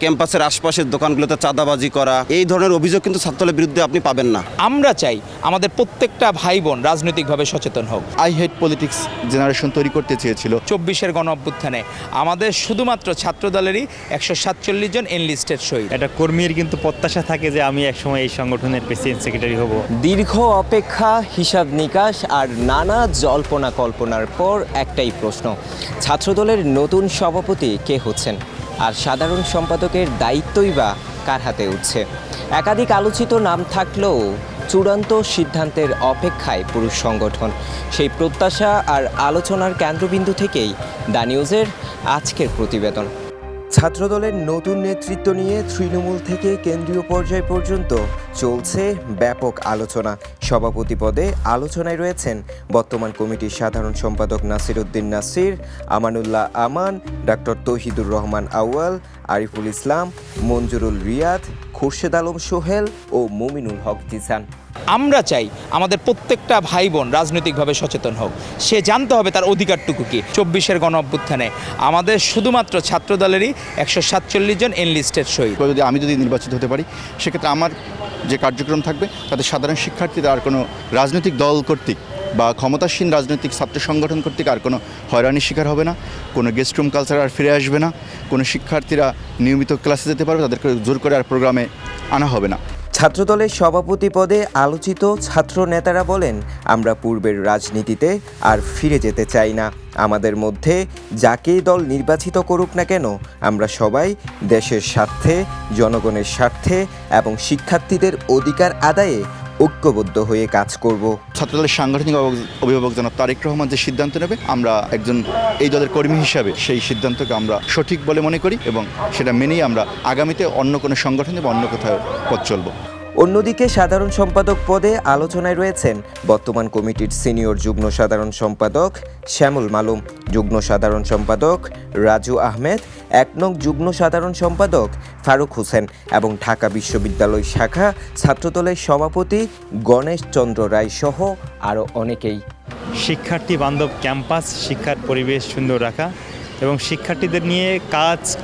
ক্যাম্পাসের আশপাশের দোকানগুলোতে চাঁদাবাজি করা, এই ধরনের অভিযোগ কিন্তু ছাত্রদলের বিরুদ্ধে আপনি পাবেন না। আমরা চাই আমাদের প্রত্যেকটা ভাই বোন রাজনৈতিকভাবে সচেতন হোক। আই হেট পলিটিক্স জেনারেশন তৈরি করতে চেয়েছিল। 24-এর গণ অভ্যুত্থানে আমাদের শুধুমাত্র ছাত্রদলেরই 147 জন এনলিস্টেড শহীদ। একটা কর্মীর কিন্তু প্রত্যাশা থাকে যে আমি একসময় এই সংগঠনের প্রেসিডেন্ট সেক্রেটারি হব। দীর্ঘ অপেক্ষা, হিসাব নিকাশ আর নানা জল্পনা কল্পনার পর একটাই প্রশ্ন, ছাত্রদলের নতুন সভাপতি কে হচ্ছেন আর সাধারণ সম্পাদকের দায়িত্বই বা কার হাতে উঠছে? একাধিক আলোচিত নাম থাকলেও চূড়ান্ত সিদ্ধান্তের অপেক্ষায় পুরো সংগঠন। সেই প্রত্যাশা আর আলোচনার কেন্দ্রবিন্দু থেকেই দ্য নিউজের আজকের প্রতিবেদন। ছাত্রদলের নতুন নেতৃত্ব নিয়ে তৃণমূল থেকে কেন্দ্রীয় পর্যায় পর্যন্ত চলছে ব্যাপক আলোচনা। সভাপতি পদে আলোচনায় রয়েছেন বর্তমান কমিটির সাধারণ সম্পাদক নাসির উদ্দিন নাসির, আমানুল্লাহ আমান, ডক্টর তৌহিদুর রহমান আউয়াল, আরিফুল ইসলাম, মঞ্জুরুল রিয়াদ, খুরশেদ আলম সোহেল ও মুমিনুল হক জিসান। আমরা চাই আমাদের প্রত্যেকটা ভাই বোন রাজনৈতিকভাবে সচেতন হোক। সে জানতে হবে তার অধিকারটুকু কি। 24-এর গণ অভ্যুত্থানে আমাদের শুধুমাত্র ছাত্রদলেরই 147 জন এনলিস্টেড শহীদ। আমি যদি নির্বাচিত হতে পারি, সেক্ষেত্রে আমার যে কার্যক্রম থাকবে তাতে সাধারণ শিক্ষার্থীরা আর কোনো রাজনৈতিক দল কর্তৃক বা ক্ষমতাসীন রাজনৈতিক ছাত্র সংগঠন কর্তৃক আর কোনো হয়রানির শিকার হবে না, কোনো গেস্ট রুম কালচার আর ফিরে আসবে না, কোনো শিক্ষার্থীরা নিয়মিত ক্লাসে যেতে পারবে, তাদেরকে জোর করে আর প্রোগ্রামে আনা হবে না। ছাত্রদলের সভাপতি পদে আলোচিত ছাত্র নেতারা বলেন, আমরা পূর্বের রাজনীতিতে আর ফিরে যেতে চাই না। আমাদের মধ্যে যাকেই দল নির্বাচিত করুক না কেন, আমরা সবাই দেশের স্বার্থে, জনগণের স্বার্থে এবং শিক্ষার্থীদের অধিকার আদায়ে ঐক্যবদ্ধ হয়ে কাজ করব। ছাত্রদলের সাংগঠনিক অভিভাবক জনাব তারেক রহমান যে সিদ্ধান্ত নেবে, আমরা একজন এই দলের কর্মী হিসাবে সেই সিদ্ধান্তকে আমরা সঠিক বলে মনে করি এবং সেটা মেনেই আমরা আগামীতে অন্য কোনো সংগঠনে বা অন্য কোথাও পথ চলব। অন্যদিকে সাধারণ সম্পাদক পদে আলোচনায় রয়েছেন বর্তমান কমিটির সিনিয়র যুগ্ম সাধারণ সম্পাদক শ্যামল মালুম, যুগ্ম সাধারণ সম্পাদক রাজু আহমেদ, 1 নং যুগ্ম সাধারণ সম্পাদক ফারুক হোসেন এবং ঢাকা বিশ্ববিদ্যালয় শাখা ছাত্রদলের সভাপতি গণেশ চন্দ্র রায় সহ আরও অনেকেই। শিক্ষার্থী বান্ধব ক্যাম্পাস, শিক্ষার পরিবেশ সুন্দর রাখা এবং শিক্ষার্থীদের নিয়ে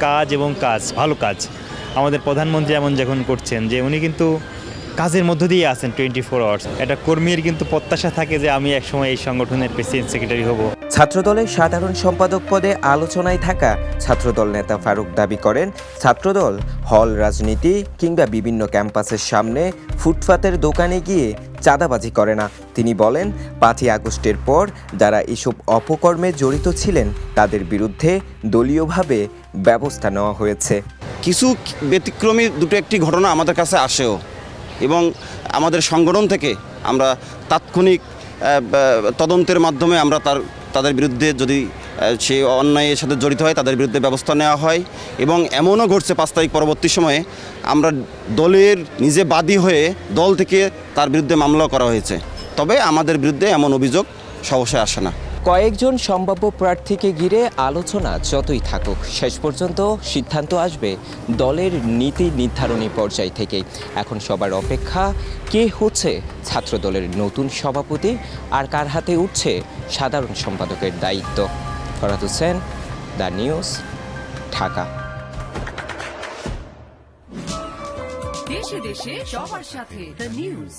কাজ এবং ভালো কাজ আমাদের প্রধানমন্ত্রী এমন যখন করছেন যে উনি কিন্তু কাজের মধ্য দিয়ে আছেন 24 আওয়ার্স। একটা কর্মীর কিন্তু প্রত্যাশা থাকে যে আমি একসময় এই সংগঠনের প্রেসিডেন্ট সেক্রেটারি হব। ছাত্রদলের সাধারণ সম্পাদক পদে আলোচনায় থাকা ছাত্রদল নেতা ফারুক দাবি করেন, ছাত্রদল হল রাজনীতি কিংবা বিভিন্ন ক্যাম্পাসের সামনে ফুটপাতের দোকানে গিয়ে চাঁদাবাজি করে না। তিনি বলেন, 5ই আগস্টের পর যারা এসব অপকর্মে জড়িত ছিলেন তাদের বিরুদ্ধে দলীয়ভাবে ব্যবস্থা নেওয়া হয়েছে। কিছু ব্যতিক্রমী দুটো একটি ঘটনা আমাদের কাছে আসেও এবং আমাদের সংগঠন থেকে আমরা তাৎক্ষণিক তদন্তের মাধ্যমে আমরা তাদের বিরুদ্ধে যদি সে অন্যায়ের সাথে জড়িত হয় তাদের বিরুদ্ধে ব্যবস্থা নেওয়া হয়। এবং এমনও ঘটছে 5 তারিখ পরবর্তী সময়ে আমরা দলের নিজে বাদী হয়ে দল থেকে তার বিরুদ্ধে মামলা করা হয়েছে। তবে আমাদের বিরুদ্ধে এমন অভিযোগ সহসা আসে না। কয়েকজন সম্ভাব্য প্রার্থীকে ঘিরে আলোচনা যতই থাকুক, শেষ পর্যন্ত সিদ্ধান্ত আসবে দলের নীতি নির্ধারণী পর্যায় থেকেই। এখন সবার অপেক্ষা, কে হচ্ছে ছাত্রদলের নতুন সভাপতি আর কার হাতে উঠছে সাধারণ সম্পাদকের দায়িত্ব। Farhad Hossain, the news, Dhaka. দেশে দেশে সবার সাথে দ্য নিউজ।